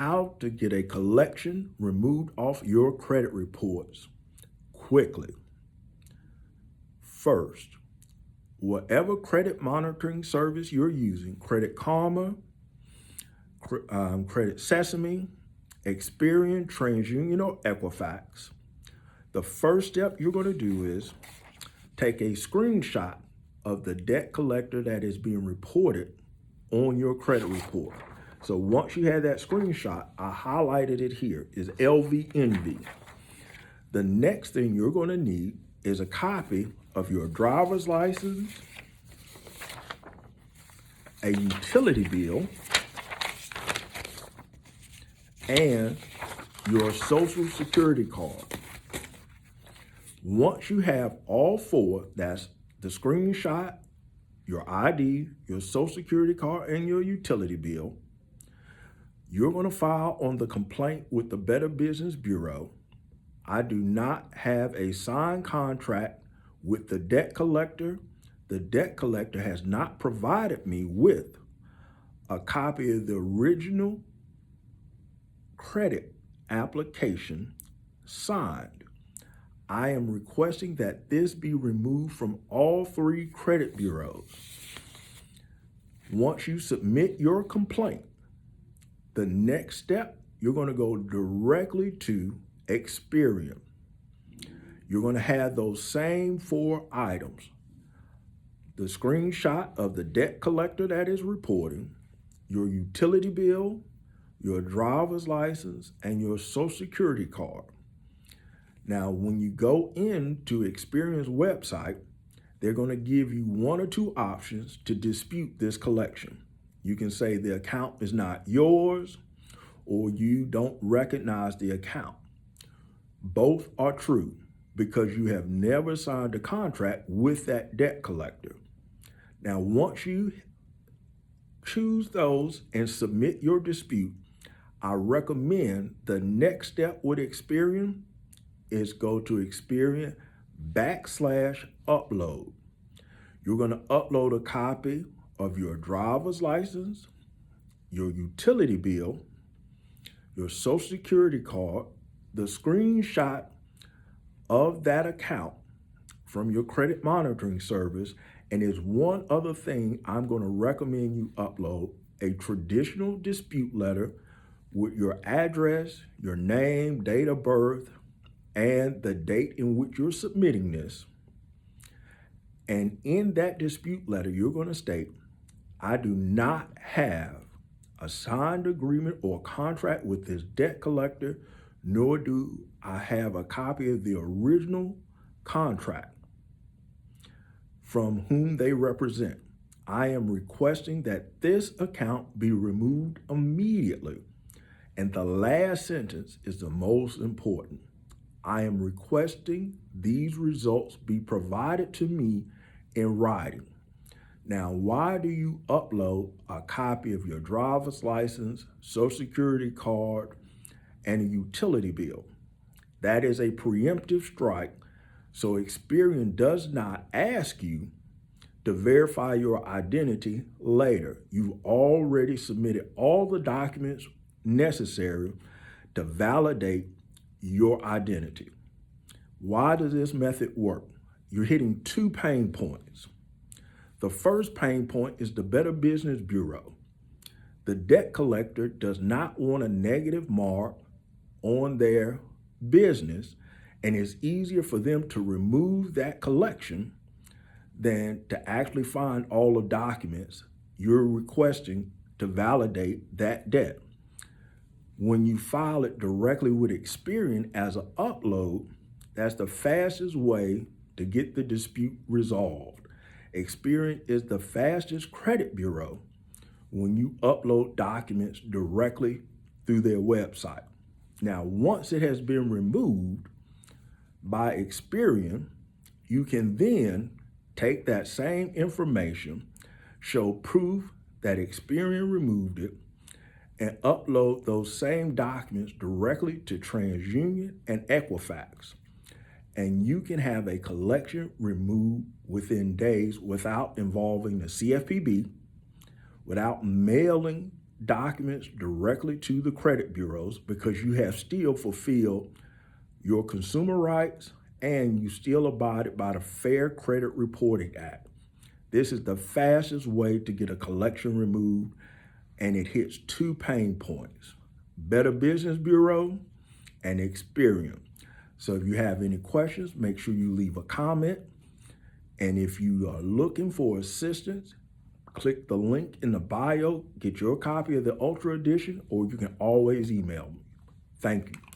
how to get a collection removed off your credit reports quickly. First, whatever credit monitoring service you're using, Credit Karma, Credit Sesame, Experian, TransUnion, or Equifax, the first step you're going to do is take a screenshot of the debt collector that is being reported on your credit report. So once you have that screenshot, I highlighted it here, is LVNV. The next thing you're going to need is a copy of your driver's license, a utility bill, and your social security card. Once you have all four, that's the screenshot, your ID, your social security card, and your utility bill, you're going to file on the complaint with the Better Business Bureau. I do not have a signed contract with the debt collector. The debt collector has not provided me with a copy of the original credit application signed. I am requesting that this be removed from all three credit bureaus. Once you submit your complaint, the next step, you're going to go directly to Experian. You're going to have those same four items: the screenshot of the debt collector that is reporting, your utility bill, your driver's license, and your social security card. Now, when you go into Experian's website, they're going to give you one or two options to dispute this collection. You can say the account is not yours, or you don't recognize the account. Both are true because you have never signed a contract with that debt collector. Now, once you choose those and submit your dispute, I recommend the next step with Experian is go to Experian/upload. You're going to upload a copy of your driver's license, your utility bill, your social security card, the screenshot of that account from your credit monitoring service, and there's one other thing I'm going to recommend you upload: a traditional dispute letter with your address, your name, date of birth, and the date in which you're submitting this. And in that dispute letter, you're going to state, I do not have a signed agreement or contract with this debt collector, nor do I have a copy of the original contract from whom they represent. I am requesting that this account be removed immediately. And the last sentence is the most important. I am requesting these results be provided to me in writing. Now, why do you upload a copy of your driver's license, social security card, and a utility bill? That is a preemptive strike, so Experian does not ask you to verify your identity later. You've already submitted all the documents necessary to validate your identity. Why does this method work? You're hitting two pain points. The first pain point is the Better Business Bureau. The debt collector does not want a negative mark on their business, and it's easier for them to remove that collection than to actually find all the documents you're requesting to validate that debt. When you file it directly with Experian as an upload, that's the fastest way to get the dispute resolved. Experian is the fastest credit bureau when you upload documents directly through their website. Now, once it has been removed by Experian, you can then take that same information, show proof that Experian removed it, and upload those same documents directly to TransUnion and Equifax. And you can have a collection removed within days without involving the CFPB, without mailing documents directly to the credit bureaus because you have still fulfilled your consumer rights and you still abided by the Fair Credit Reporting Act. This is the fastest way to get a collection removed, and it hits 2 pain points: Better Business Bureau and Experian. So if you have any questions, make sure you leave a comment. And if you are looking for assistance, click the link in the bio, get your copy of the Ultra Edition, or you can always email me. Thank you.